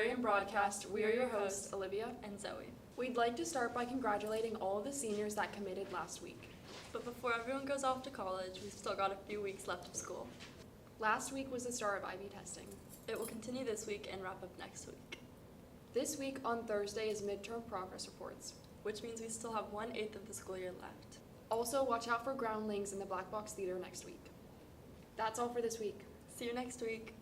Clarion broadcast, we are your hosts, Olivia and Zoe. We'd like to start by congratulating all of the seniors that committed last week. But before everyone goes off to college, we've still got a few weeks left of school. Last week was the start of IB testing. It will continue this week and wrap up next week. This week on Thursday is midterm progress reports, which means we still have 1/8 of the school year left. Also, watch out for groundlings in the Black Box Theater next week. That's all for this week. See you next week.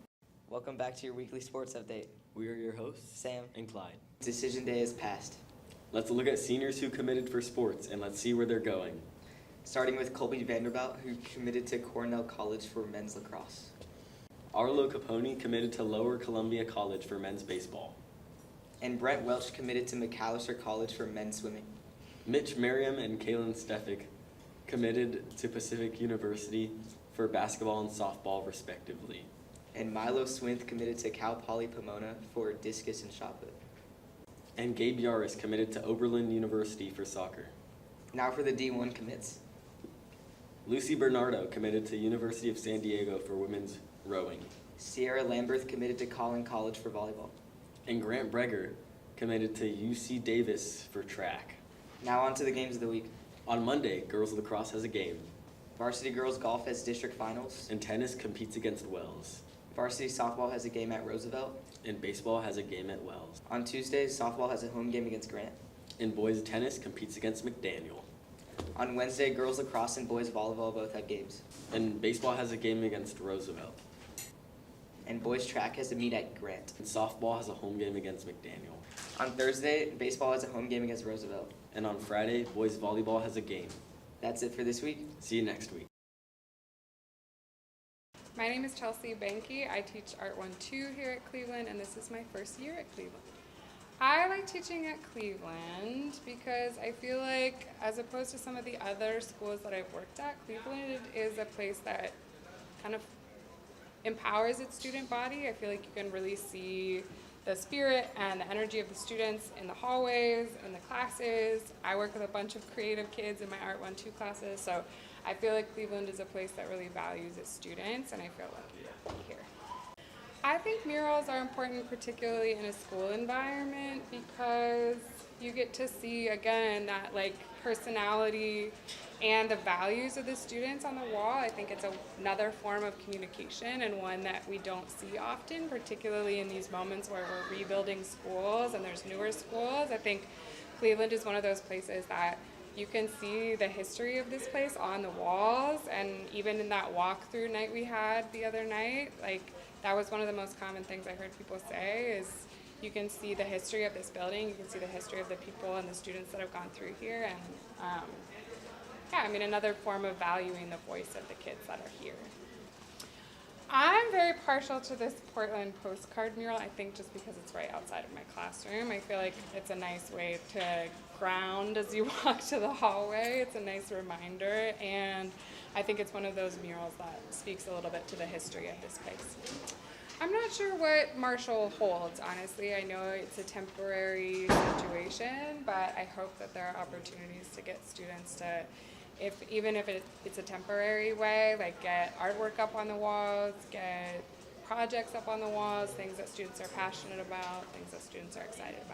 Welcome back to your weekly sports update. We are your hosts, Sam and Clyde. Decision day is passed. Let's look at seniors who committed for sports, and let's see where they're going. Starting with Colby Vanderbilt, who committed to Cornell College for men's lacrosse. Arlo Capone committed to Lower Columbia College for men's baseball. And Brent Welch committed to McAllister College for men's swimming. Mitch Merriam and Kaylin Stefik committed to Pacific University for basketball and softball, respectively. And Milo Swinth committed to Cal Poly Pomona for discus and shot put. And Gabe Yaris committed to Oberlin University for soccer. Now for the D1 commits. Lucy Bernardo committed to University of San Diego for women's rowing. Sierra Lamberth committed to Collin College for volleyball. And Grant Breger committed to UC Davis for track. Now on to the games of the week. On Monday, girls lacrosse has a game. Varsity girls golf has district finals. And tennis competes against Wells. Varsity softball has a game at Roosevelt. And baseball has a game at Wells. On Tuesday, softball has a home game against Grant. And boys tennis competes against McDaniel. On Wednesday, girls lacrosse and boys volleyball both have games. And baseball has a game against Roosevelt. And boys track has a meet at Grant. And softball has a home game against McDaniel. On Thursday, baseball has a home game against Roosevelt. And on Friday, boys volleyball has a game. That's it for this week. See you next week. My name is Chelsea Banky. I teach Art 1-2 here at Cleveland, and this is my first year at Cleveland. I like teaching at Cleveland because I feel like, as opposed to some of the other schools that I've worked at, Cleveland is a place that kind of empowers its student body. I feel like you can really see the spirit and the energy of the students in the hallways, in the classes. I work with a bunch of creative kids in my Art 1-2 classes, so I feel like Cleveland is a place that really values its students, and I feel lucky to be here. I think murals are important, particularly in a school environment, because you get to see, again, that personality and the values of the students on the wall. I think it's another form of communication, and one that we don't see often, particularly in these moments where we're rebuilding schools and there's newer schools. I think Cleveland is one of those places that you can see the history of this place on the walls, and even in that walkthrough night we had the other night, that was one of the most common things I heard people say is you can see the history of this building, you can see the history of the people and the students that have gone through here, and another form of valuing the voice of the kids that are here. I'm very partial to this Portland postcard mural, I think just because it's right outside of my classroom. I feel like it's a nice way to ground as you walk to the hallway. It's a nice reminder, and I think it's one of those murals that speaks a little bit to the history of this place. I'm not sure what Marshall holds, honestly. I know it's a temporary situation, but I hope that there are opportunities to get students to, even if it's a temporary way, get artwork up on the walls, get projects up on the walls, things that students are passionate about, things that students are excited about.